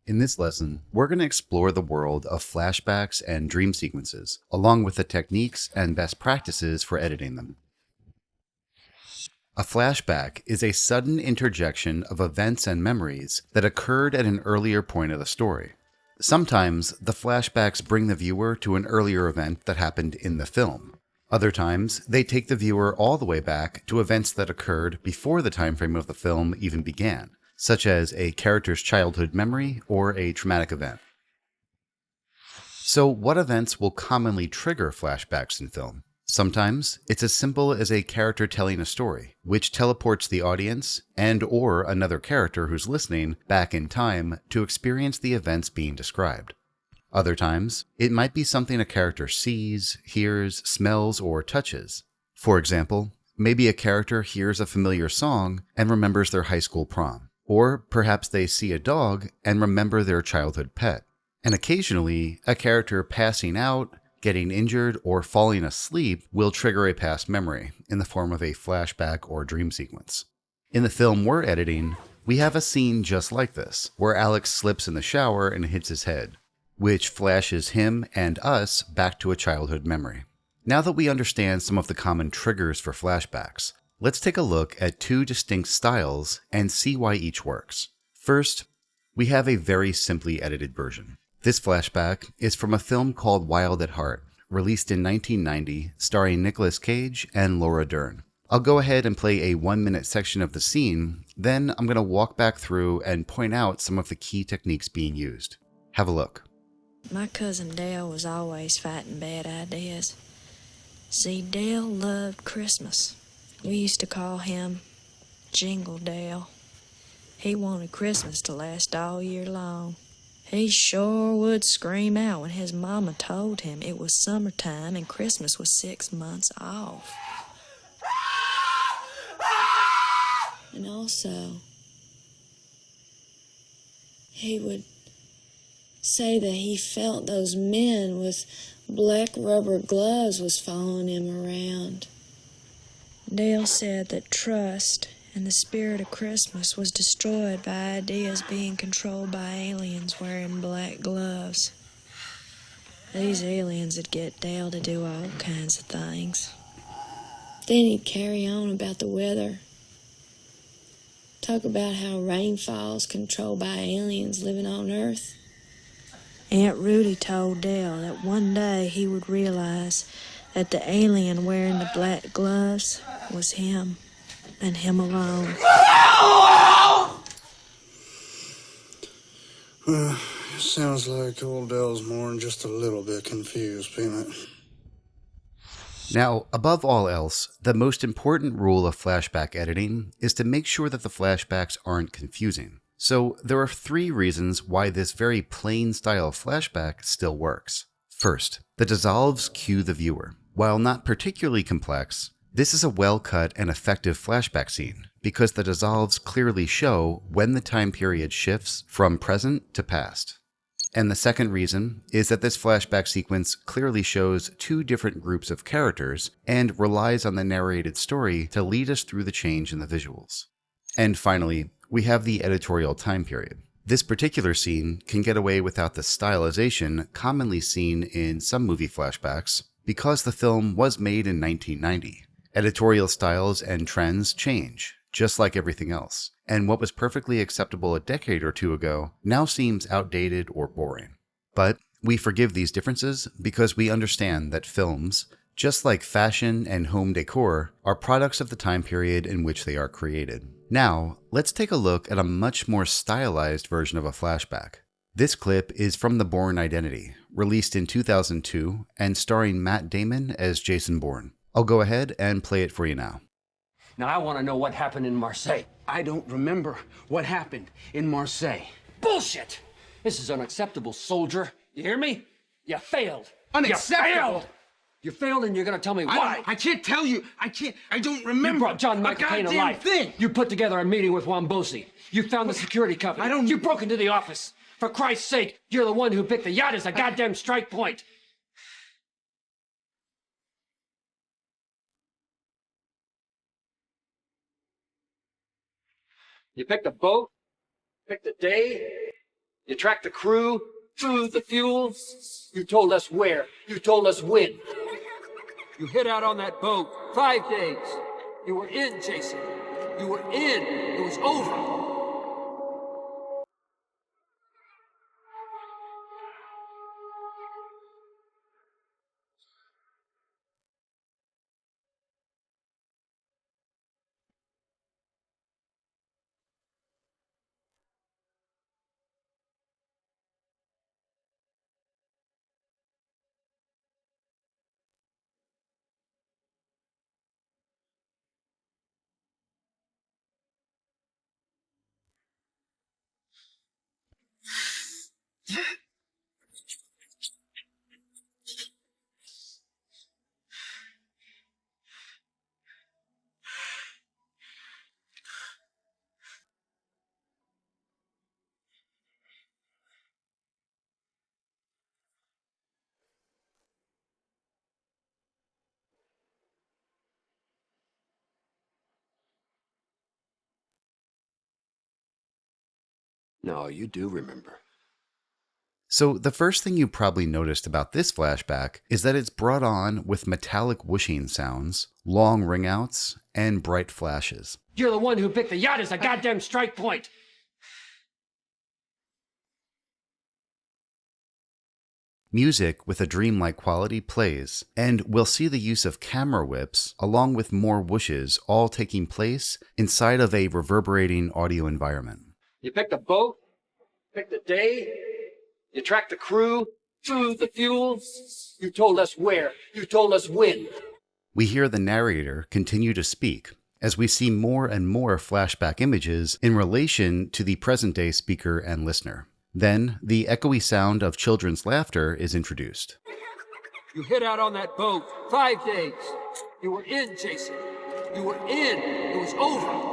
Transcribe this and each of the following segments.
In this lesson, we're going to explore the world of flashbacks and dream sequences, along with the techniques and best practices for editing them. A flashback is a sudden interjection of events and memories that occurred at an earlier point of the story. Sometimes, the flashbacks bring the viewer to an earlier event that happened in the film. Other times, they take the viewer all the way back to events that occurred before the time frame of the film even began, such as a character's childhood memory or a traumatic event. So, what events will commonly trigger flashbacks in film? Sometimes it's as simple as a character telling a story, which teleports the audience and/or another character who's listening back in time to experience the events being described. Other times, it might be something a character sees, hears, smells, or touches. For example, maybe a character hears a familiar song and remembers their high school prom. Or perhaps they see a dog and remember their childhood pet. And occasionally, a character passing out, getting injured, or falling asleep will trigger a past memory in the form of a flashback or dream sequence. In the film we're editing, we have a scene just like this, where Alex slips in the shower and hits his head, which flashes him and us back to a childhood memory. Now that we understand some of the common triggers for flashbacks, let's take a look at two distinct styles and see why each works. First, we have a very simply edited version. This flashback is from a film called Wild at Heart, released in 1990, starring Nicolas Cage and Laura Dern. I'll go ahead and play a 1-minute section of the scene, then I'm going to walk back through and point out some of the key techniques being used. Have a look. My cousin Dale was always fighting bad ideas. See, Dale loved Christmas. We used to call him Jingle Dale. He wanted Christmas to last all year long. He sure would scream out when his mama told him it was summertime and Christmas was 6 months off. And also, he would say that he felt those men with black rubber gloves was following him around. Dale said that trust and the spirit of Christmas was destroyed by ideas being controlled by aliens wearing black gloves. These aliens would get Dale to do all kinds of things. Then he'd carry on about the weather. Talk about how rain falls controlled by aliens living on Earth. Aunt Rudy told Dale that one day he would realize that the alien wearing the black gloves was him, and him alone. Well, it sounds like old Dell's more than just a little bit confused, Peanut. Now, above all else, the most important rule of flashback editing is to make sure that the flashbacks aren't confusing. So, there are 3 reasons why this very plain style flashback still works. First, the dissolves cue the viewer. While not particularly complex, this is a well-cut and effective flashback scene because the dissolves clearly show when the time period shifts from present to past. And the second reason is that this flashback sequence clearly shows 2 different groups of characters and relies on the narrated story to lead us through the change in the visuals. And finally, we have the editorial time period. This particular scene can get away without the stylization commonly seen in some movie flashbacks because the film was made in 1990. Editorial styles and trends change, just like everything else, and what was perfectly acceptable a decade or 2 ago now seems outdated or boring. But we forgive these differences because we understand that films, just like fashion and home decor, are products of the time period in which they are created. Now, let's take a look at a much more stylized version of a flashback. This clip is from The Bourne Identity, released in 2002 and starring Matt Damon as Jason Bourne. I'll go ahead and play it for you now. Now I want to know what happened in Marseille. I don't remember what happened in Marseille. Bullshit! This is unacceptable, soldier. You hear me? You failed. Unacceptable? You failed! You failed and you're gonna tell me why. I can't tell you. I don't remember. You brought John McCain to life. Thing. You put together a meeting with Wambosi. You found the security company. You broke into the office. For Christ's sake, you're the one who picked the yacht as a goddamn strike point. You picked a boat, picked a day, You tracked the crew through the fuel. You told us where. You told us when. You hid out on that boat 5 days. You were in, Jason. You were in. It was over. No, you do remember. So the first thing you probably noticed about this flashback is that it's brought on with metallic whooshing sounds, long ringouts, and bright flashes. You're the one who picked the yacht as a goddamn strike point. Music with a dreamlike quality plays, and we'll see the use of camera whips along with more whooshes all taking place inside of a reverberating audio environment. You picked a boat, picked a day, you tracked the crew through the fuel. You told us where. You told us when. We hear the narrator continue to speak as we see more and more flashback images in relation to the present-day speaker and listener. Then, the echoey sound of children's laughter is introduced. You hid out on that boat 5 days. You were in, Jason. You were in. It was over.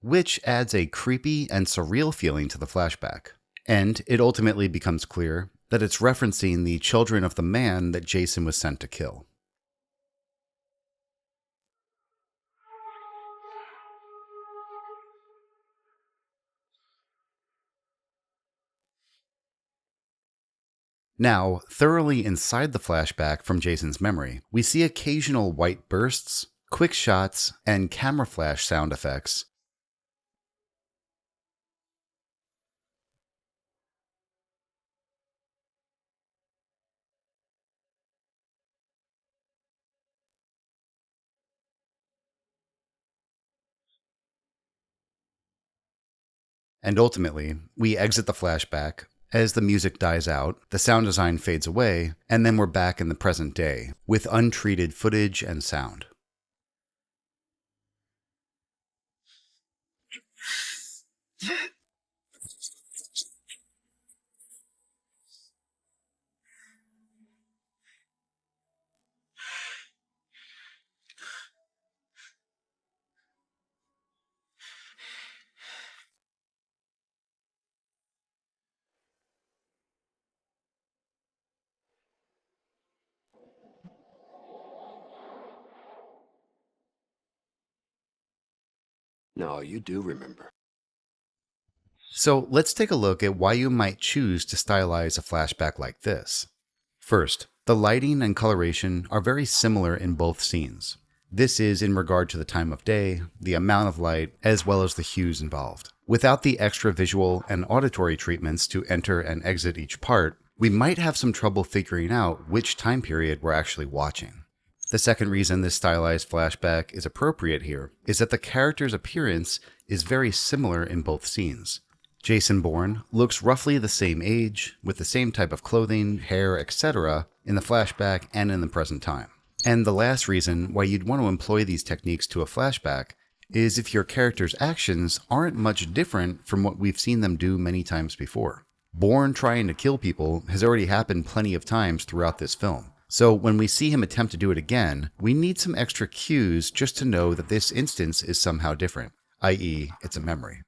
Which adds a creepy and surreal feeling to the flashback. And it ultimately becomes clear that it's referencing the children of the man that Jason was sent to kill. Now, thoroughly inside the flashback from Jason's memory, we see occasional white bursts, quick shots, and camera flash sound effects. And ultimately, we exit the flashback. As the music dies out, the sound design fades away, and then we're back in the present day with untreated footage and sound. No, you do remember. So let's take a look at why you might choose to stylize a flashback like this. First, the lighting and coloration are very similar in both scenes. This is in regard to the time of day, the amount of light, as well as the hues involved. Without the extra visual and auditory treatments to enter and exit each part, we might have some trouble figuring out which time period we're actually watching. The second reason this stylized flashback is appropriate here is that the character's appearance is very similar in both scenes. Jason Bourne looks roughly the same age, with the same type of clothing, hair, etc. in the flashback and in the present time. And the last reason why you'd want to employ these techniques to a flashback is if your character's actions aren't much different from what we've seen them do many times before. Bourne trying to kill people has already happened plenty of times throughout this film. So when we see him attempt to do it again, we need some extra cues just to know that this instance is somehow different, i.e. it's a memory.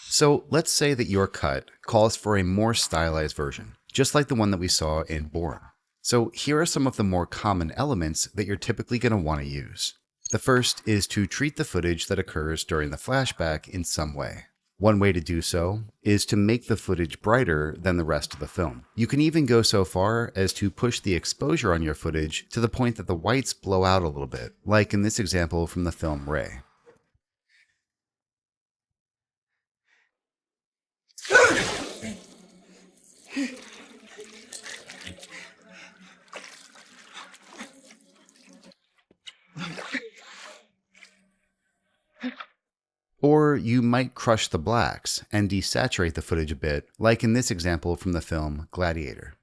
So let's say that your cut calls for a more stylized version, just like the one that we saw in Bourne. So here are some of the more common elements that you're typically going to want to use. The first is to treat the footage that occurs during the flashback in some way. One way to do so is to make the footage brighter than the rest of the film. You can even go so far as to push the exposure on your footage to the point that the whites blow out a little bit, like in this example from the film Ray. Or you might crush the blacks and desaturate the footage a bit, like in this example from the film Gladiator.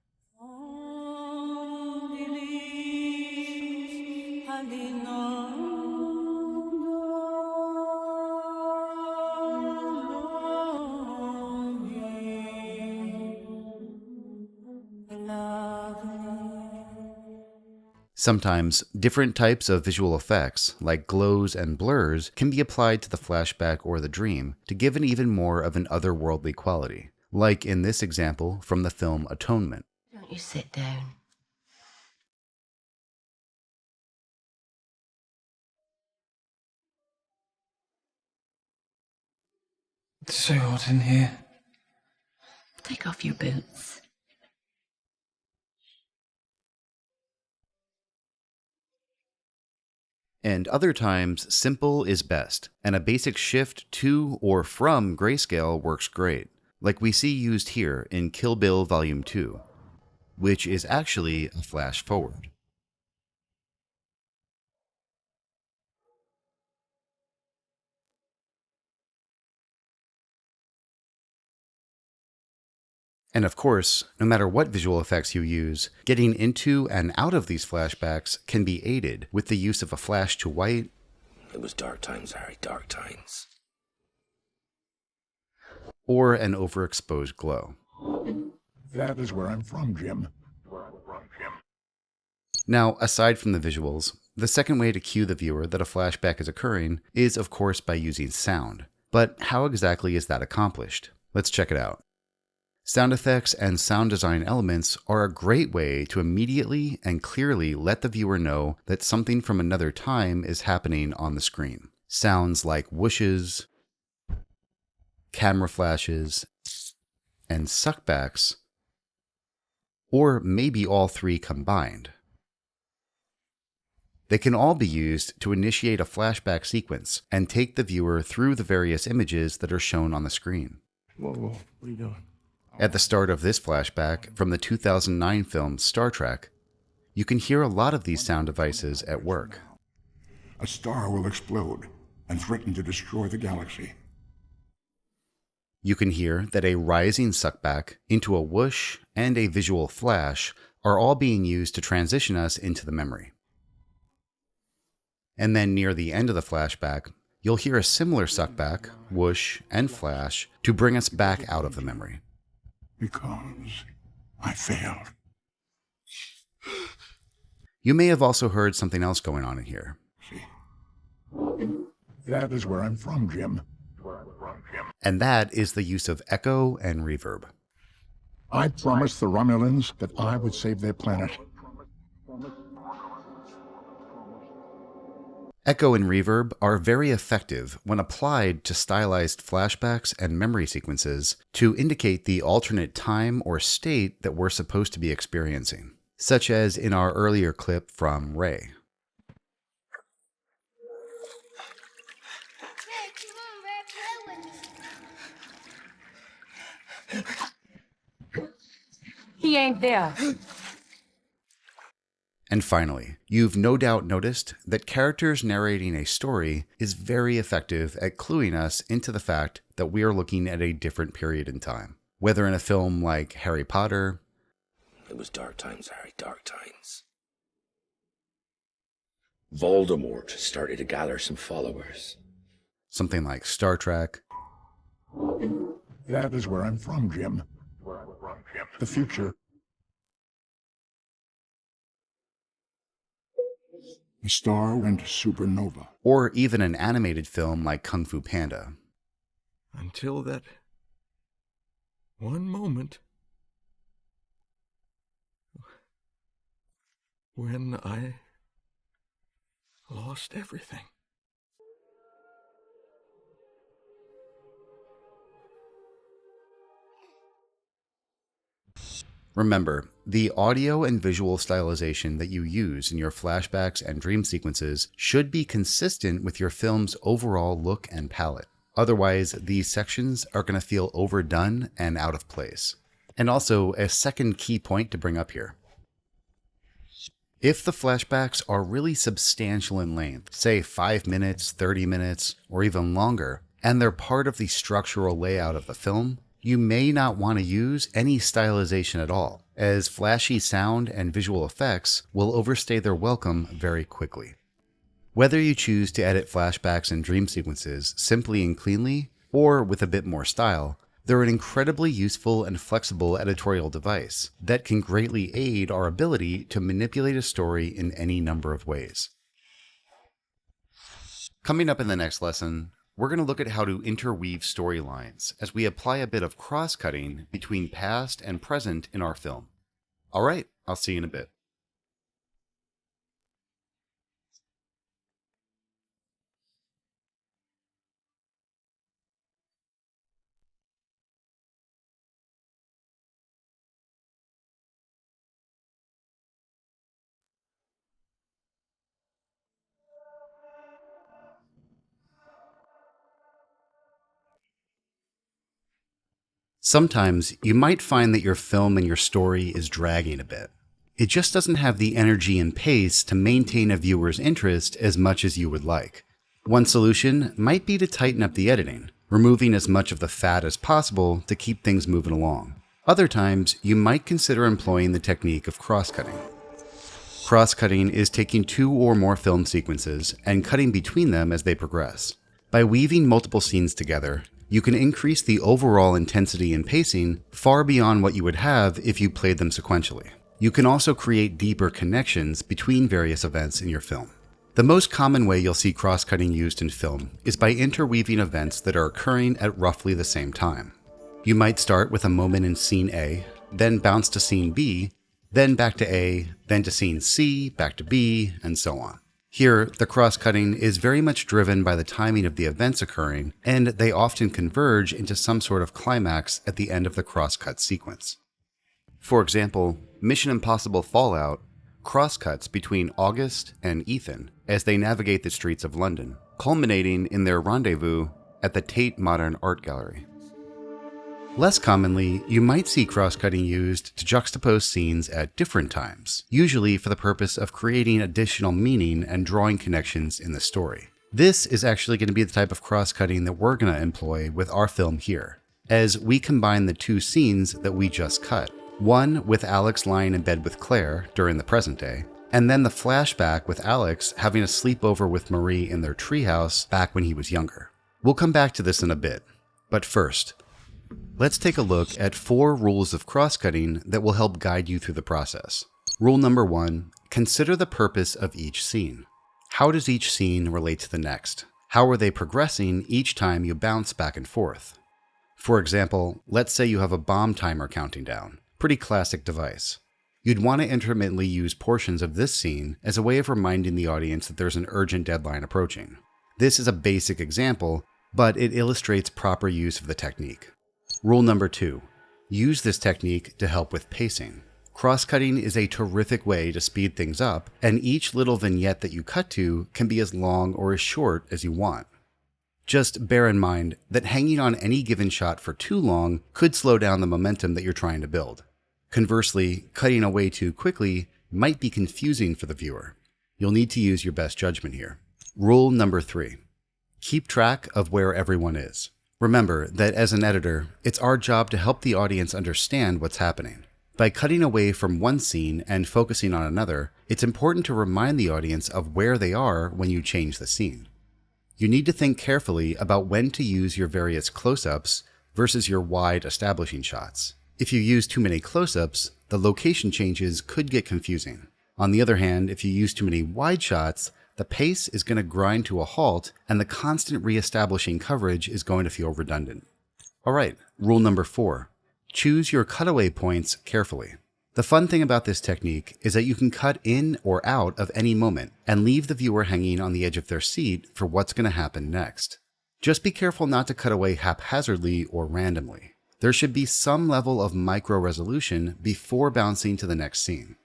Sometimes, different types of visual effects, like glows and blurs, can be applied to the flashback or the dream to give it even more of an otherworldly quality, like in this example from the film Atonement. Don't you sit down? It's so hot in here. Take off your boots. And other times, simple is best, and a basic shift to or from grayscale works great, like we see used here in Kill Bill Volume 2, which is actually a flash forward. And of course, no matter what visual effects you use, getting into and out of these flashbacks can be aided with the use of a flash to white. It was dark times, Harry, dark times. Or an overexposed glow. That is where I'm from, Jim. Now, aside from the visuals, the second way to cue the viewer that a flashback is occurring is, of course, by using sound. But how exactly is that accomplished? Let's check it out. Sound effects and sound design elements are a great way to immediately and clearly let the viewer know that something from another time is happening on the screen. Sounds like whooshes, camera flashes, and suckbacks, or maybe all three combined. They can all be used to initiate a flashback sequence and take the viewer through the various images that are shown on the screen. Whoa, what are you doing? At the start of this flashback from the 2009 film Star Trek, you can hear a lot of these sound devices at work. A star will explode and threaten to destroy the galaxy. You can hear that a rising suckback into a whoosh and a visual flash are all being used to transition us into the memory. And then near the end of the flashback, you'll hear a similar suckback, whoosh, and flash to bring us back out of the memory. Because I failed. You may have also heard something else going on in here. See? That is where I'm from, Jim. And that is the use of echo and reverb. I promised the Romulans that I would save their planet. Echo and reverb are very effective when applied to stylized flashbacks and memory sequences to indicate the alternate time or state that we're supposed to be experiencing, such as in our earlier clip from Ray. He ain't there. And finally, you've no doubt noticed that characters narrating a story is very effective at cluing us into the fact that we are looking at a different period in time. Whether in a film like Harry Potter, It was dark times, Harry, dark times. Voldemort started to gather some followers. something like Star Trek, That is where I'm from, Jim. The future. The star went supernova. or even an animated film like Kung Fu Panda. Until that one moment when I lost everything. Remember, the audio and visual stylization that you use in your flashbacks and dream sequences should be consistent with your film's overall look and palette. Otherwise, these sections are going to feel overdone and out of place. And also, a second key point to bring up here. If the flashbacks are really substantial in length, say 5 minutes, 30 minutes, or even longer, and they're part of the structural layout of the film, you may not want to use any stylization at all, as flashy sound and visual effects will overstay their welcome very quickly. Whether you choose to edit flashbacks and dream sequences simply and cleanly, or with a bit more style, they're an incredibly useful and flexible editorial device that can greatly aid our ability to manipulate a story in any number of ways. Coming up in the next lesson, we're going to look at how to interweave storylines as we apply a bit of cross-cutting between past and present in our film. Alright, I'll see you in a bit. Sometimes you might find that your film and your story is dragging a bit. It just doesn't have the energy and pace to maintain a viewer's interest as much as you would like. One solution might be to tighten up the editing, removing as much of the fat as possible to keep things moving along. Other times, you might consider employing the technique of cross-cutting. Cross-cutting is taking 2 or more film sequences and cutting between them as they progress. By weaving multiple scenes together, you can increase the overall intensity and pacing far beyond what you would have if you played them sequentially. You can also create deeper connections between various events in your film. The most common way you'll see cross-cutting used in film is by interweaving events that are occurring at roughly the same time. You might start with a moment in scene A, then bounce to scene B, then back to A, then to scene C, back to B, and so on. Here, the cross-cutting is very much driven by the timing of the events occurring, and they often converge into some sort of climax at the end of the cross-cut sequence. For example, Mission Impossible Fallout cross-cuts between August and Ethan as they navigate the streets of London, culminating in their rendezvous at the Tate Modern Art Gallery. Less commonly, you might see cross-cutting used to juxtapose scenes at different times, usually for the purpose of creating additional meaning and drawing connections in the story. This is actually going to be the type of cross-cutting that we're going to employ with our film here, as we combine the 2 scenes that we just cut. One with Alex lying in bed with Claire during the present day, and then the flashback with Alex having a sleepover with Marie in their treehouse back when he was younger. We'll come back to this in a bit, but first, let's take a look at 4 rules of cross-cutting that will help guide you through the process. Rule number 1, consider the purpose of each scene. How does each scene relate to the next? How are they progressing each time you bounce back and forth? For example, let's say you have a bomb timer counting down. Pretty classic device. You'd want to intermittently use portions of this scene as a way of reminding the audience that there's an urgent deadline approaching. This is a basic example, but it illustrates proper use of the technique. Rule number 2, use this technique to help with pacing. Cross-cutting is a terrific way to speed things up, and each little vignette that you cut to can be as long or as short as you want. Just bear in mind that hanging on any given shot for too long could slow down the momentum that you're trying to build. Conversely, cutting away too quickly might be confusing for the viewer. You'll need to use your best judgment here. Rule number 3, keep track of where everyone is. Remember that as an editor, it's our job to help the audience understand what's happening. By cutting away from one scene and focusing on another, it's important to remind the audience of where they are when you change the scene. You need to think carefully about when to use your various close-ups versus your wide establishing shots. If you use too many close-ups, the location changes could get confusing. On the other hand, if you use too many wide shots, the pace is going to grind to a halt and the constant re-establishing coverage is going to feel redundant. Alright, rule number 4. Choose your cutaway points carefully. The fun thing about this technique is that you can cut in or out of any moment and leave the viewer hanging on the edge of their seat for what's going to happen next. Just be careful not to cut away haphazardly or randomly. there should be some level of micro resolution before bouncing to the next scene.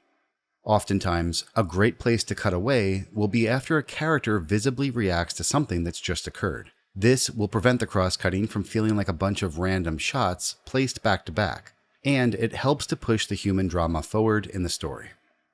Oftentimes, a great place to cut away will be after a character visibly reacts to something that's just occurred. This will prevent the cross-cutting from feeling like a bunch of random shots placed back to back, and it helps to push the human drama forward in the story.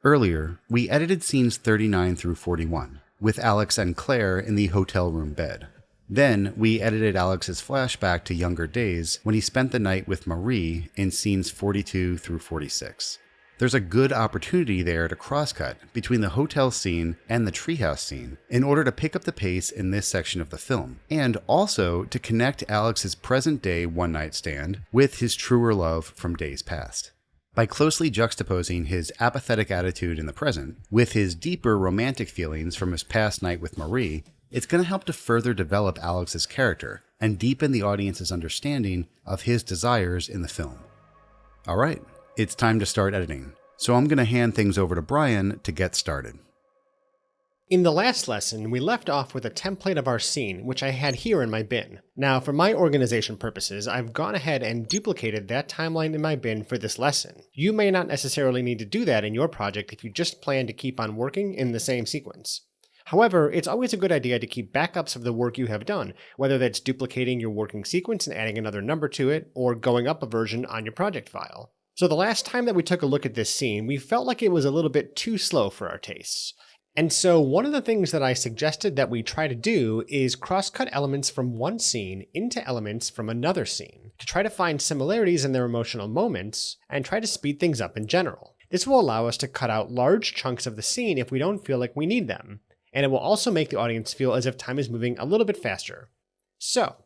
Earlier, we edited scenes 39 through 41, with Alex and Claire in the hotel room bed. Then, we edited Alex's flashback to younger days when he spent the night with Marie in scenes 42 through 46. There's a good opportunity there to crosscut between the hotel scene and the treehouse scene in order to pick up the pace in this section of the film, and also to connect Alex's present-day one-night stand with his truer love from days past. By closely juxtaposing his apathetic attitude in the present with his deeper romantic feelings from his past night with Marie, it's going to help to further develop Alex's character and deepen the audience's understanding of his desires in the film. All right. It's time to start editing, so I'm going to hand things over to Brian to get started. In the last lesson, we left off with a template of our scene, which I had here in my bin. Now, for my organization purposes, I've gone ahead and duplicated that timeline in my bin for this lesson. You may not necessarily need to do that in your project if you just plan to keep on working in the same sequence. However, it's always a good idea to keep backups of the work you have done, whether that's duplicating your working sequence and adding another number to it, or going up a version on your project file. So the last time that we took a look at this scene, we felt like it was a little bit too slow for our tastes. And so one of the things that I suggested that we try to do is cross-cut elements from one scene into elements from another scene, to try to find similarities in their emotional moments, and try to speed things up in general. This will allow us to cut out large chunks of the scene if we don't feel like we need them, and it will also make the audience feel as if time is moving a little bit faster. So,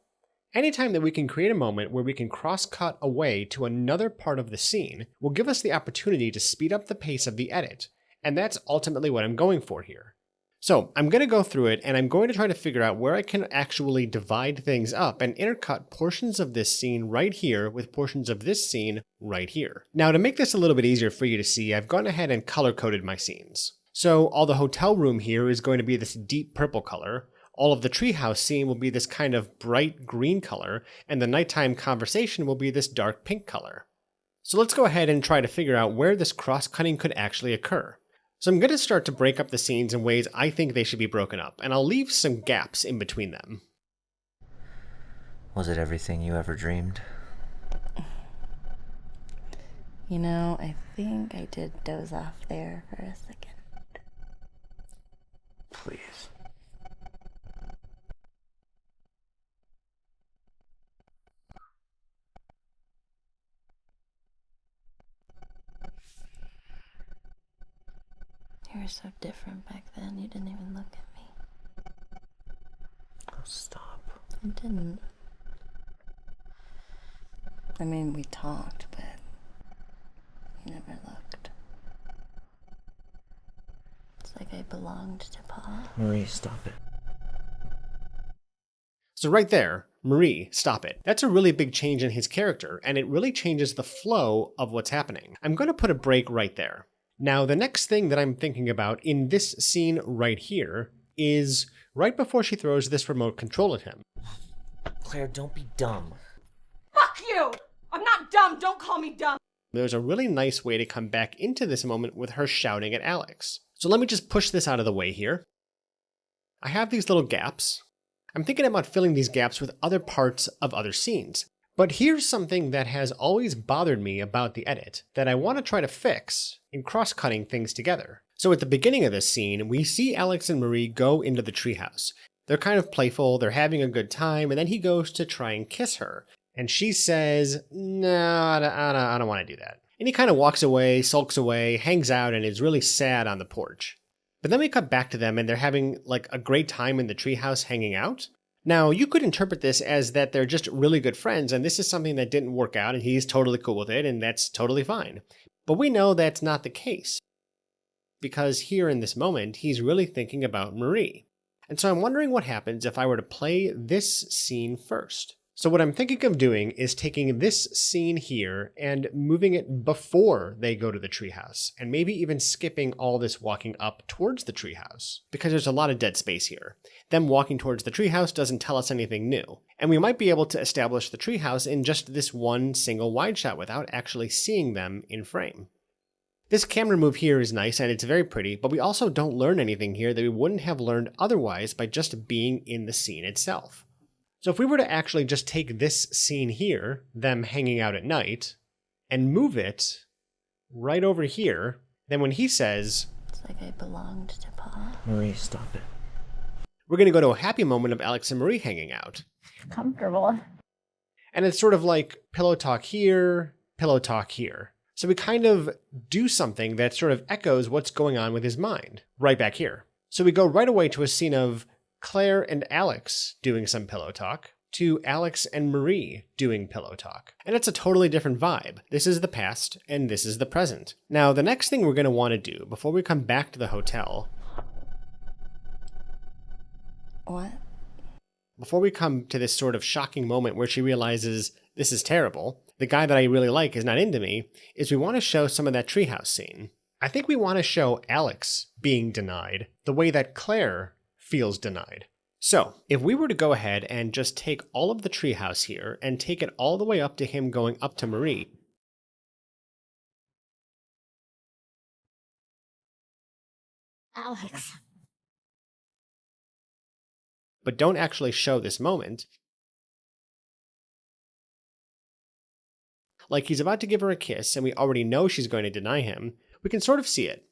anytime that we can create a moment where we can cross-cut away to another part of the scene will give us the opportunity to speed up the pace of the edit, and that's ultimately what I'm going for here. So I'm going to go through it, and I'm going to try to figure out where I can actually divide things up and intercut portions of this scene right here with portions of this scene right here. Now, to make this a little bit easier for you to see, I've gone ahead and color-coded my scenes. So all the hotel room here is going to be this deep purple color. All of the treehouse scene will be this kind of bright green color, and the nighttime conversation will be this dark pink color. So let's go ahead and try to figure out where this cross-cutting could actually occur. So I'm going to start to break up the scenes in ways I think they should be broken up, and I'll leave some gaps in between them. Was it everything you ever dreamed? You know, I think I did doze off there for a second. Please. You were so different back then, you didn't even look at me. Oh, stop. I didn't. I mean, we talked, but you never looked. It's like I belonged to Pa. Marie, stop it. So right there, Marie, stop it. That's a really big change in his character, and it really changes the flow of what's happening. I'm going to put a break right there. Now, the next thing that I'm thinking about in this scene right here is right before she throws this remote control at him. Claire, don't be dumb. Fuck you! I'm not dumb! Don't call me dumb! There's a really nice way to come back into this moment with her shouting at Alex. So let me just push this out of the way here. I have these little gaps. I'm thinking about filling these gaps with other parts of other scenes. But here's something that has always bothered me about the edit that I want to try to fix in cross-cutting things together. So at the beginning of this scene, we see Alex and Marie go into the treehouse. They're kind of playful, they're having a good time, and then he goes to try and kiss her. And she says, no, I don't want to do that. And he kind of walks away, sulks away, hangs out, and is really sad on the porch. But then we cut back to them and they're having like a great time in the treehouse hanging out. Now, you could interpret this as that they're just really good friends, and this is something that didn't work out, and he's totally cool with it, and that's totally fine. But we know that's not the case, because here in this moment, he's really thinking about Marie. And so I'm wondering what happens if I were to play this scene first. So what I'm thinking of doing is taking this scene here and moving it before they go to the treehouse, and maybe even skipping all this walking up towards the treehouse, because there's a lot of dead space here. Them walking towards the treehouse doesn't tell us anything new, and we might be able to establish the treehouse in just this one single wide shot without actually seeing them in frame. This camera move here is nice and it's very pretty, but we also don't learn anything here that we wouldn't have learned otherwise by just being in the scene itself. So if we were to actually just take this scene here, them hanging out at night, and move it right over here, then when he says, "It's like I belonged to Pa." Marie, stop it. We're going to go to a happy moment of Alex and Marie hanging out. Comfortable. And it's sort of like pillow talk here, pillow talk here. So we kind of do something that sort of echoes what's going on with his mind right back here. So we go right away to a scene of Claire and Alex doing some pillow talk, to Alex and Marie doing pillow talk. And it's a totally different vibe. This is the past, and this is the present. Now, the next thing we're going to want to do before we come back to the hotel... What? Before we come to this sort of shocking moment where she realizes this is terrible, the guy that I really like is not into me, is we want to show some of that treehouse scene. I think we want to show Alex being denied the way that Claire feels denied. So, if we were to go ahead and just take all of the treehouse here and take it all the way up to him going up to Marie. Alex. But don't actually show this moment. Like he's about to give her a kiss and we already know she's going to deny him, we can sort of see it.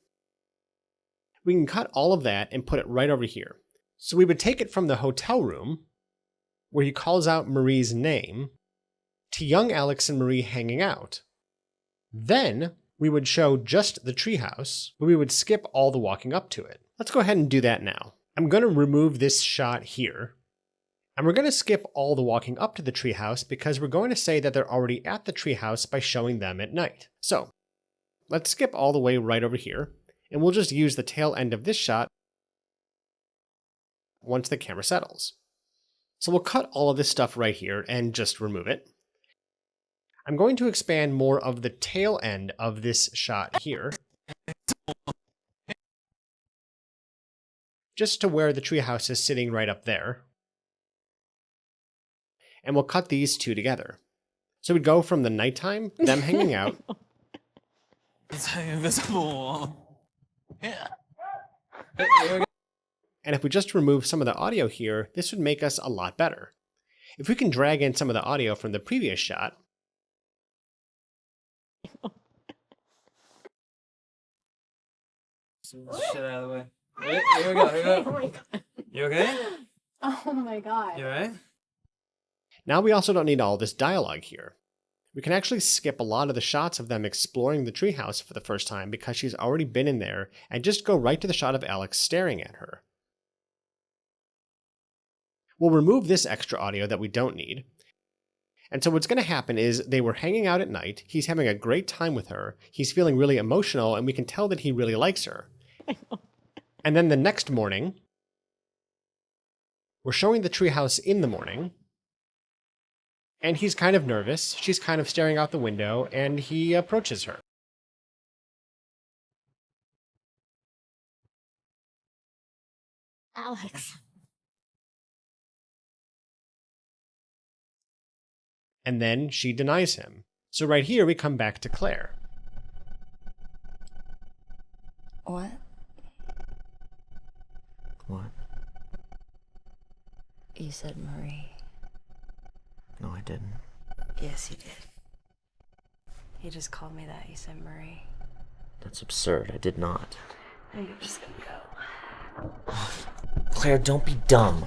We can cut all of that and put it right over here. So we would take it from the hotel room, where he calls out Marie's name, to young Alex and Marie hanging out. Then we would show just the treehouse, but we would skip all the walking up to it. Let's go ahead and do that now. I'm going to remove this shot here, and we're going to skip all the walking up to the treehouse because we're going to say that they're already at the treehouse by showing them at night. So let's skip all the way right over here, and we'll just use the tail end of this shot once the camera settles. So we'll cut all of this stuff right here and just remove it. I'm going to expand more of the tail end of this shot here, just to where the treehouse is sitting right up there. And we'll cut these two together. So we'd go from the nighttime, them hanging out. It's invisible. And if we just remove some of the audio here, this would make us a lot better. If we can drag in some of the audio from the previous shot. Shit out of the way. Here we go. Oh my God. You okay? Oh my God. You alright? Now we also don't need all this dialogue here. We can actually skip a lot of the shots of them exploring the treehouse for the first time because she's already been in there and just go right to the shot of Alex staring at her. We'll remove this extra audio that we don't need. And so what's going to happen is they were hanging out at night, he's having a great time with her, he's feeling really emotional, and we can tell that he really likes her. And then the next morning, we're showing the treehouse in the morning, and he's kind of nervous, she's kind of staring out the window, and he approaches her. Alex. And then she denies him. So right here we come back to Claire. What? What? You said Marie. No, I didn't. Yes, you did. You just called me that. You said Marie. That's absurd. I did not. Now you're just gonna go. Claire, don't be dumb.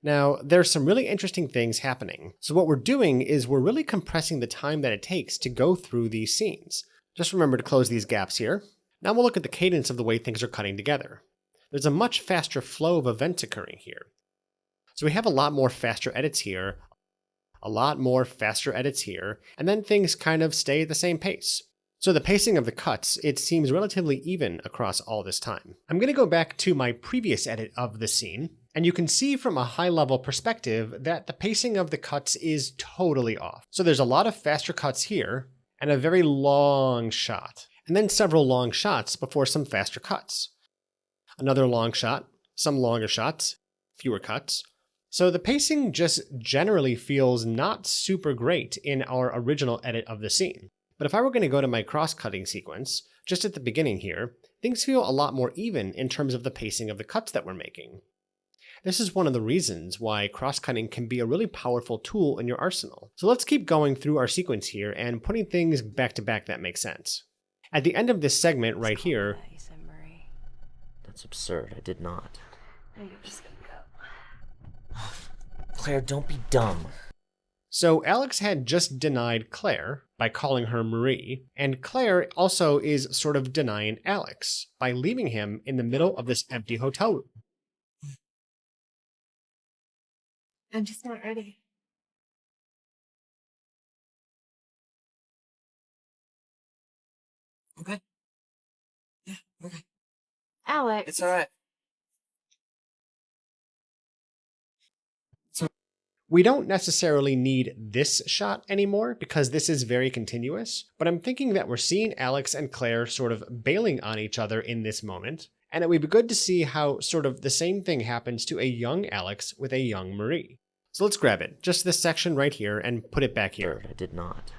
Now, there's some really interesting things happening. So what we're doing is we're really compressing the time that it takes to go through these scenes. Just remember to close these gaps here. Now we'll look at the cadence of the way things are cutting together. There's a much faster flow of events occurring here. So we have a lot more faster edits here, a lot more faster edits here, and then things kind of stay at the same pace. So the pacing of the cuts, it seems relatively even across all this time. I'm going to go back to my previous edit of the scene, And you can see from a high level perspective that the pacing of the cuts is totally off. So there's a lot of faster cuts here and a very long shot, and then several long shots before some faster cuts. Another long shot, some longer shots, fewer cuts. So the pacing just generally feels not super great in our original edit of the scene. But if I were going to go to my cross-cutting sequence, just at the beginning here, things feel a lot more even in terms of the pacing of the cuts that we're making. This is one of the reasons why cross-cutting can be a really powerful tool in your arsenal. So let's keep going through our sequence here and putting things back to back that make sense. At the end of this segment right here... That's absurd. I did not. No, you're just gonna go. Claire, don't be dumb. So Alex had just denied Claire by calling her Marie, and Claire also is sort of denying Alex by leaving him in the middle of this empty hotel room. I'm just not ready. Okay. Yeah, okay. Alex. It's alright. We don't necessarily need this shot anymore because this is very continuous, but I'm thinking that we're seeing Alex and Claire sort of bailing on each other in this moment, and it would be good to see how sort of the same thing happens to a young Alex with a young Marie. So let's grab it, just this section right here, and put it back here. I did not.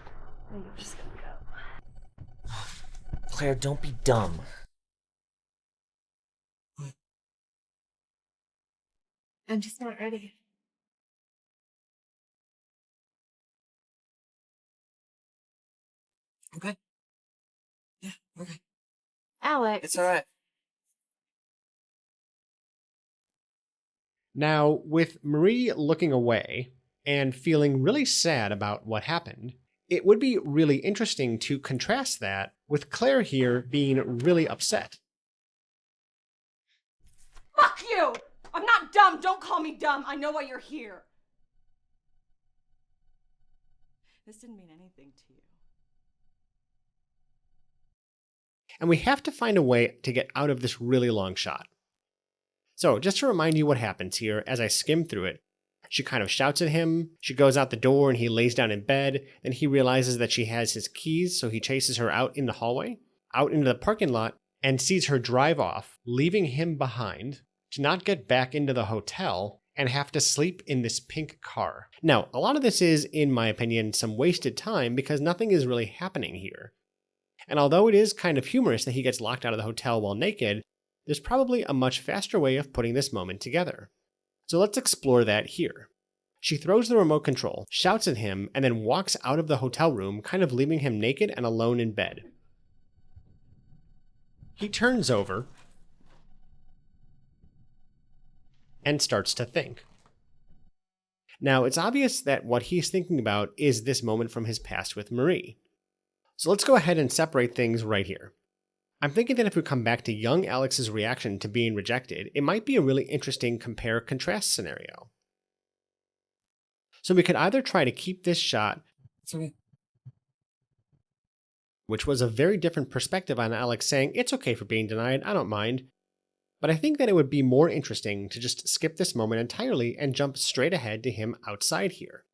No, you're just gonna go. Claire, don't be dumb. I'm just not ready. Okay. Yeah, okay. Alex. It's alright. Now, with Marie looking away and feeling really sad about what happened, it would be really interesting to contrast that with Claire here being really upset. Fuck you! I'm not dumb. Don't call me dumb. I know why you're here. This didn't mean anything to you. And we have to find a way to get out of this really long shot. So, just to remind you what happens here, as I skim through it, she kind of shouts at him, she goes out the door and he lays down in bed, then he realizes that she has his keys, so he chases her out in the hallway, out into the parking lot, and sees her drive off, leaving him behind to not get back into the hotel and have to sleep in this pink car. Now, a lot of this is, in my opinion, some wasted time because nothing is really happening here. And although it is kind of humorous that he gets locked out of the hotel while naked, there's probably a much faster way of putting this moment together. So let's explore that here. She throws the remote control, shouts at him, and then walks out of the hotel room, kind of leaving him naked and alone in bed. He turns over and starts to think. Now, it's obvious that what he's thinking about is this moment from his past with Marie. So let's go ahead and separate things right here. I'm thinking that if we come back to young Alex's reaction to being rejected, it might be a really interesting compare-contrast scenario. So we could either try to keep this shot, which was a very different perspective on Alex saying, it's okay for being denied, I don't mind. But I think that it would be more interesting to just skip this moment entirely and jump straight ahead to him outside here.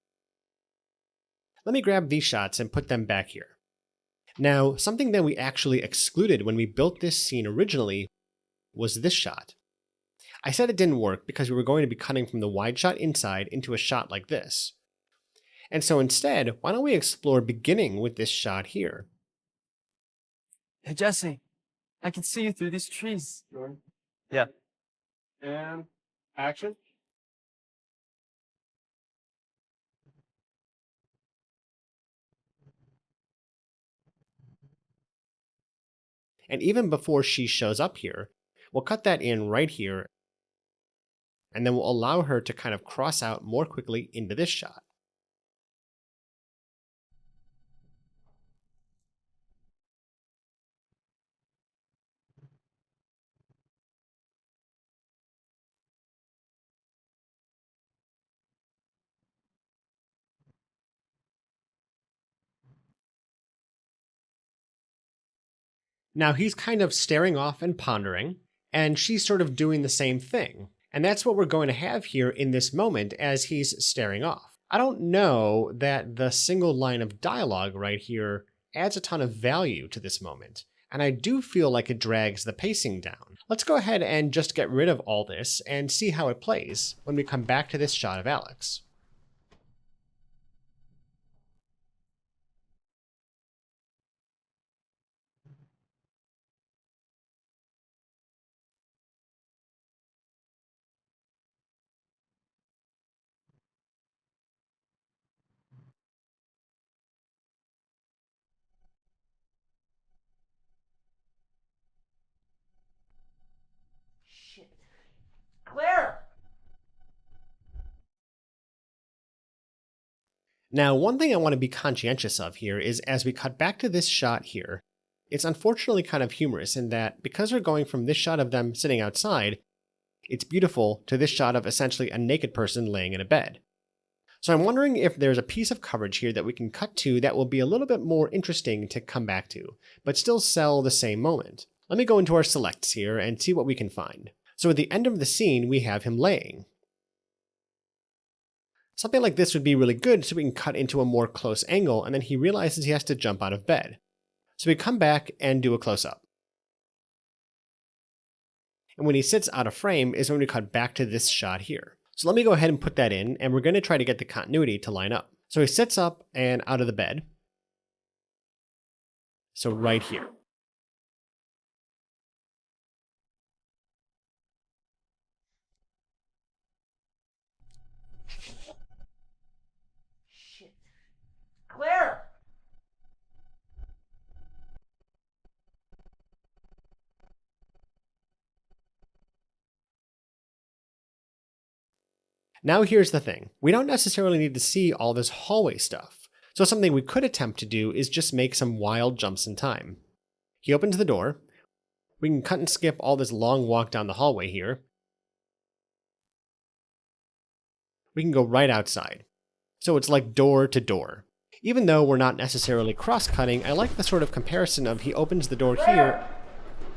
Let me grab these shots and put them back here. Now, something that we actually excluded when we built this scene originally was this shot. I said it didn't work because we were going to be cutting from the wide shot inside into a shot like this. And so instead, why don't we explore beginning with this shot here? Hey, Jesse. I can see you through these trees. Yeah. And action. And even before she shows up here, we'll cut that in right here, and then we'll allow her to kind of cross out more quickly into this shot. Now he's kind of staring off and pondering, and she's sort of doing the same thing. And that's what we're going to have here in this moment as he's staring off. I don't know that the single line of dialogue right here adds a ton of value to this moment, and I do feel like it drags the pacing down. Let's go ahead and just get rid of all this and see how it plays when we come back to this shot of Alex. Claire! Now, one thing I want to be conscientious of here is as we cut back to this shot here, it's unfortunately kind of humorous in that because we're going from this shot of them sitting outside, it's beautiful, to this shot of essentially a naked person laying in a bed. So I'm wondering if there's a piece of coverage here that we can cut to that will be a little bit more interesting to come back to, but still sell the same moment. Let me go into our selects here and see what we can find. So at the end of the scene, we have him laying. Something like this would be really good so we can cut into a more close angle and then he realizes he has to jump out of bed. So we come back and do a close-up. And when he sits out of frame is when we cut back to this shot here. So let me go ahead and put that in, and we're going to try to get the continuity to line up. So he sits up and out of the bed. So right here. Claire! Now here's the thing. We don't necessarily need to see all this hallway stuff. So something we could attempt to do is just make some wild jumps in time. He opens the door. We can cut and skip all this long walk down the hallway here. We can go right outside. So it's like door to door. Even though we're not necessarily cross-cutting, I like the sort of comparison of he opens the door here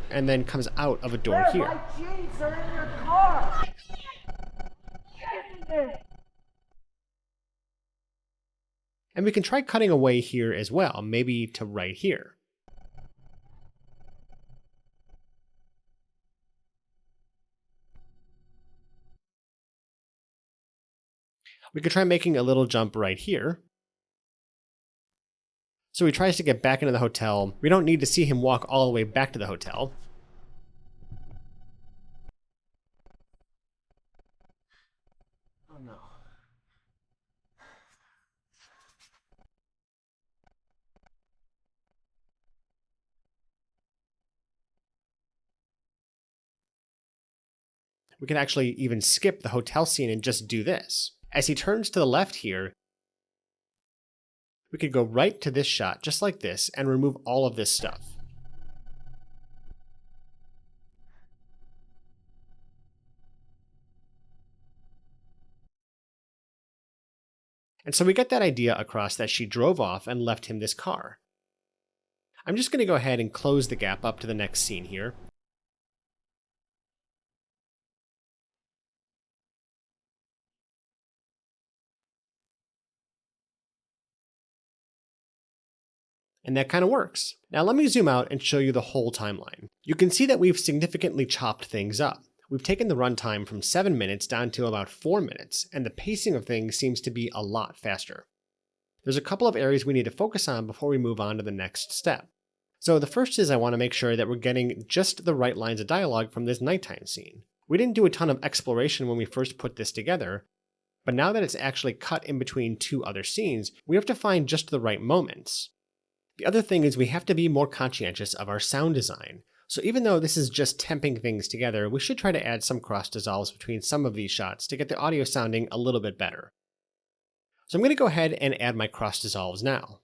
and then comes out of a door here. My jeans are in your car! And we can try cutting away here as well, maybe to right here. We could try making a little jump right here. So he tries to get back into the hotel. We don't need to see him walk all the way back to the hotel. Oh no. We can actually even skip the hotel scene and just do this. As he turns to the left here, we could go right to this shot, just like this, and remove all of this stuff. And so we get that idea across that she drove off and left him this car. I'm just going to go ahead and close the gap up to the next scene here. And that kind of works. Now let me zoom out and show you the whole timeline. You can see that we've significantly chopped things up. We've taken the runtime from 7 minutes down to about 4 minutes, and the pacing of things seems to be a lot faster. There's a couple of areas we need to focus on before we move on to the next step. So the first is I want to make sure that we're getting just the right lines of dialogue from this nighttime scene. We didn't do a ton of exploration when we first put this together, but now that it's actually cut in between two other scenes, we have to find just the right moments. The other thing is we have to be more conscientious of our sound design. So even though this is just temping things together, we should try to add some cross dissolves between some of these shots to get the audio sounding a little bit better. So I'm going to go ahead and add my cross dissolves now.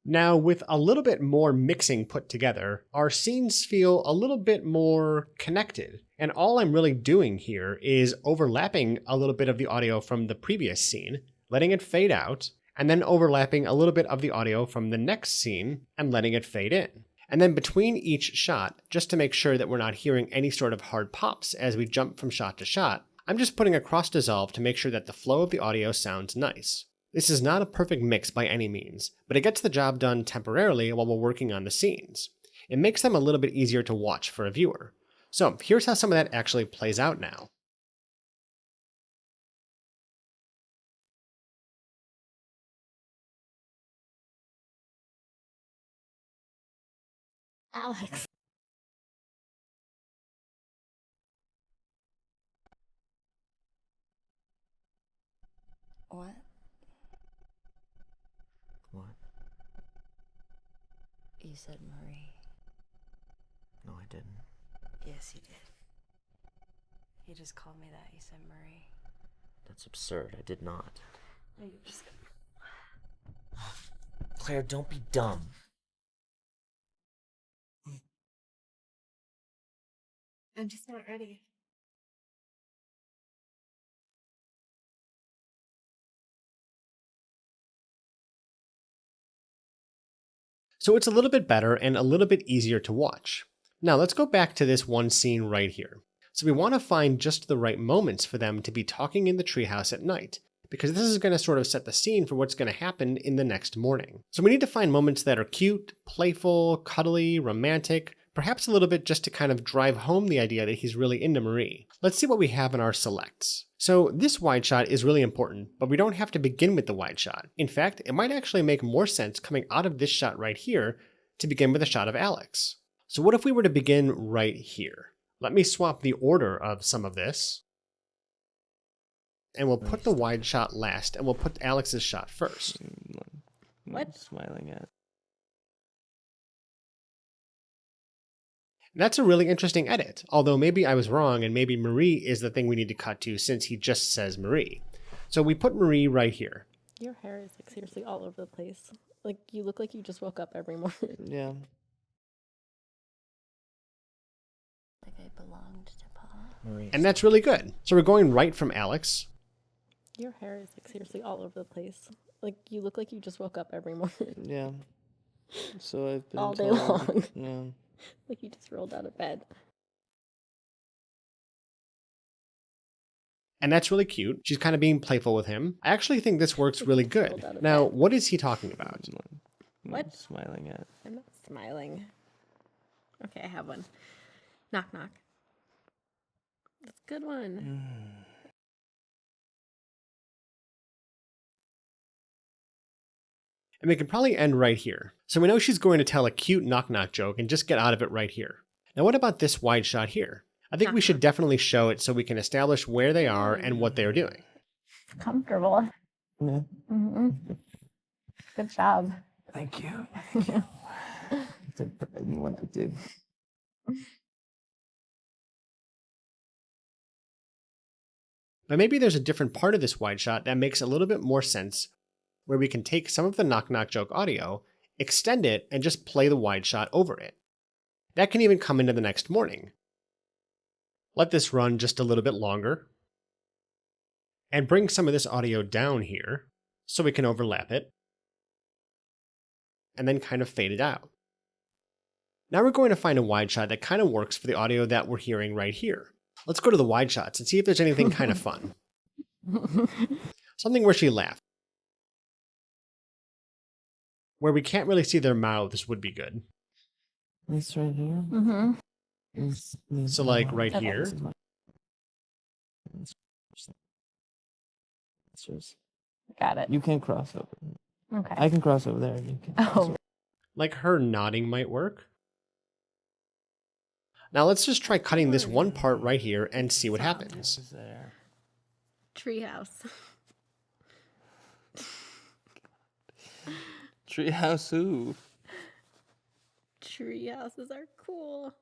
Now, with a little bit more mixing put together, our scenes feel a little bit more connected. And all I'm really doing here is overlapping a little bit of the audio from the previous scene, letting it fade out, and then overlapping a little bit of the audio from the next scene and letting it fade in. And then between each shot, just to make sure that we're not hearing any sort of hard pops as we jump from shot to shot, I'm just putting a cross dissolve to make sure that the flow of the audio sounds nice. This is not a perfect mix by any means, but it gets the job done temporarily while we're working on the scenes. It makes them a little bit easier to watch for a viewer. So here's how some of that actually plays out now. Alex. What? What? You said Marie. No, I didn't. Yes, you did. You just called me that. You said Marie. That's absurd. I did not. No, you just... Claire, don't be dumb. I'm just not ready. So it's a little bit better and a little bit easier to watch. Now let's go back to this one scene right here. So we want to find just the right moments for them to be talking in the treehouse at night, because this is going to sort of set the scene for what's going to happen in the next morning. So we need to find moments that are cute, playful, cuddly, romantic, perhaps a little bit just to kind of drive home the idea that he's really into Marie. Let's see what we have in our selects. So this wide shot is really important, but we don't have to begin with the wide shot. In fact, it might actually make more sense coming out of this shot right here to begin with a shot of Alex. So what if we were to begin right here? Let me swap the order of some of this. And we'll put the wide shot last, and we'll put Alex's shot first. What? Smiling at. That's a really interesting edit, although maybe I was wrong and maybe Marie is the thing we need to cut to since he just says Marie. So we put Marie right here. Your hair is like seriously all over the place. Like you look like you just woke up every morning. Yeah. Like I belonged to Pa. Marie. And that's really good. So we're going right from Alex. Your hair is like seriously all over the place. Like you look like you just woke up every morning. Yeah. So I've been all day told. long. Yeah. Like you just rolled out of bed. And that's really cute. She's kind of being playful with him. I actually think this works really good. Now, what is he talking about? What? Smiling at. I'm not smiling. Okay, I have one. Knock knock. That's a good one. And we can probably end right here. So we know she's going to tell a cute knock-knock joke and just get out of it right here. Now what about this wide shot here? I think we should definitely show it so we can establish where they are and what they're doing. Comfortable. Yeah. Mm-hmm. Good job. Thank you. It's what I did. But maybe there's a different part of this wide shot that makes a little bit more sense, where we can take some of the knock-knock joke audio, extend it, and just play the wide shot over it. That can even come into the next morning. Let this run just a little bit longer, and bring some of this audio down here so we can overlap it, and then kind of fade it out. Now we're going to find a wide shot that kind of works for the audio that we're hearing right here. Let's go to the wide shots and see if there's anything kind of fun. Something where she laughed. Where we can't really see their mouths would be good. This right here. Mm-hmm. So like right here. Got it. You can cross over. Okay. I can cross over there. You can cross over. Like her nodding might work. Now let's just try cutting this one part right here and see what happens. There. Treehouse. Treehouse who? Treehouses are cool.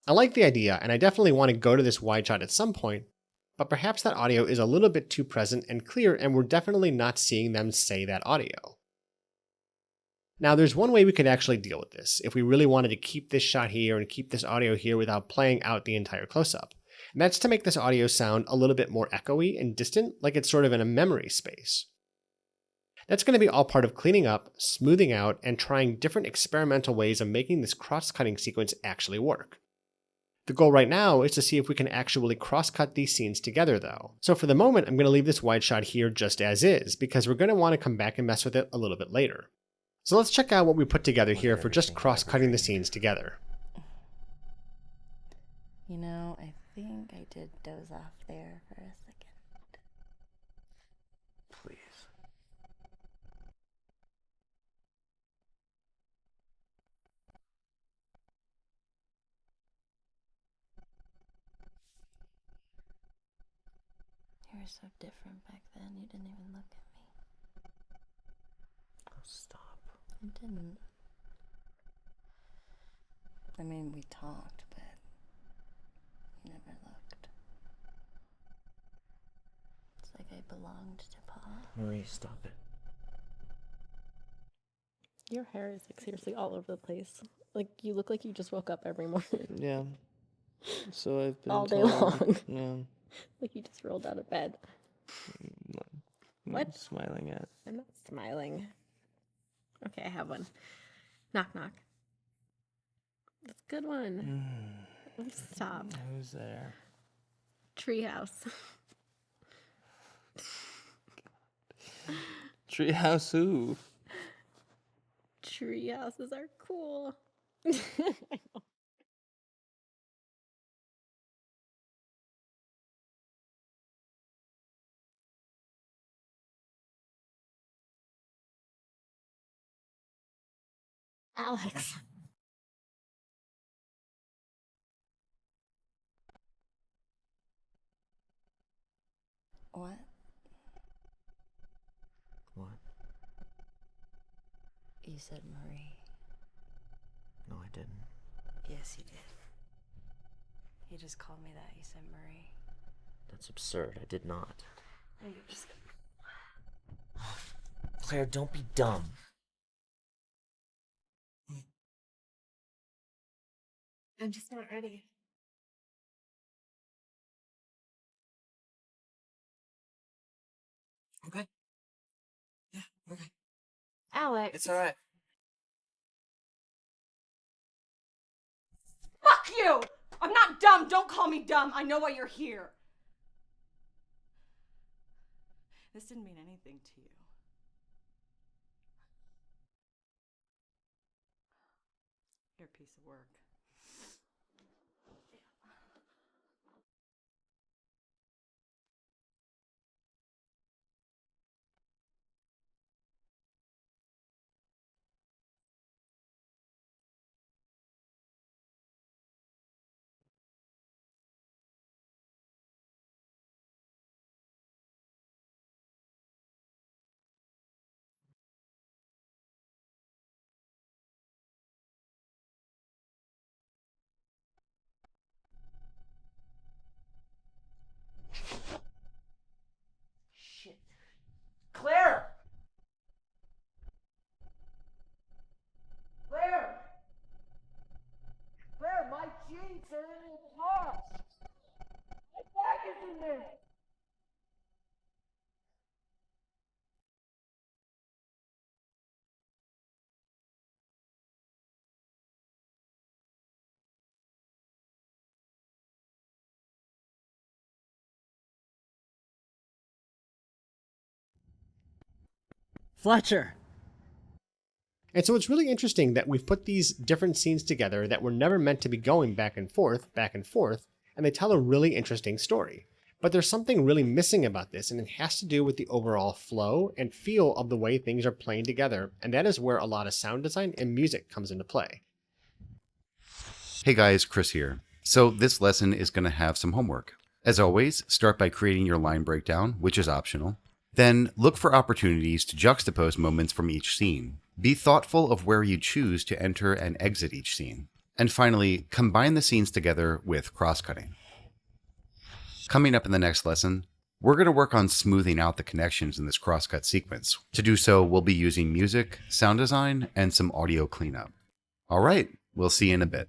I like the idea, and I definitely want to go to this wide shot at some point, but perhaps that audio is a little bit too present and clear, and we're definitely not seeing them say that audio. Now, there's one way we could actually deal with this, if we really wanted to keep this shot here and keep this audio here without playing out the entire close-up. And that's to make this audio sound a little bit more echoey and distant, like it's sort of in a memory space. That's going to be all part of cleaning up, smoothing out, and trying different experimental ways of making this cross-cutting sequence actually work. The goal right now is to see if we can actually cross-cut these scenes together though. So for the moment, I'm going to leave this wide shot here just as is, because we're going to want to come back and mess with it a little bit later. So let's check out what we put together here for just cross-cutting the scenes together. You know, I think I did doze off there for a second. Please. You were so different back then, you didn't even look at me. Oh, stop. I didn't. I mean, we talked, but you never looked. It's like I belonged to Pa. Marie, stop it. Your hair is like seriously all over the place. Like you look like you just woke up every morning. Yeah. So I've been all day told. long. Yeah. Like you just rolled out of bed. What? I'm smiling at. I'm not smiling. Okay, I have one. Knock knock. That's a good one. Stop. Who's there? Treehouse. Treehouse who? Treehouses are cool. Alex. What? What? You said Marie. No, I didn't. Yes, you did. You just called me that. You said Marie. That's absurd. I did not. Oh, you're just... Claire, don't be dumb. I'm just not ready. Okay. Yeah, okay. Alex. It's alright. Fuck you! I'm not dumb. Don't call me dumb. I know why you're here. This didn't mean anything to you. You're a piece of work. Shit. Claire! Claire! Claire, my jeans are in the car! My bag is in there! Fletcher! And so it's really interesting that we've put these different scenes together that were never meant to be going back and forth, and they tell a really interesting story. But there's something really missing about this, and it has to do with the overall flow and feel of the way things are playing together, and that is where a lot of sound design and music comes into play. Hey guys, Chris here. So this lesson is going to have some homework. As always, start by creating your line breakdown, which is optional. Then look for opportunities to juxtapose moments from each scene. Be thoughtful of where you choose to enter and exit each scene. And finally, combine the scenes together with cross-cutting. Coming up in the next lesson, we're going to work on smoothing out the connections in this cross-cut sequence. To do so, we'll be using music, sound design, and some audio cleanup. All right, we'll see you in a bit.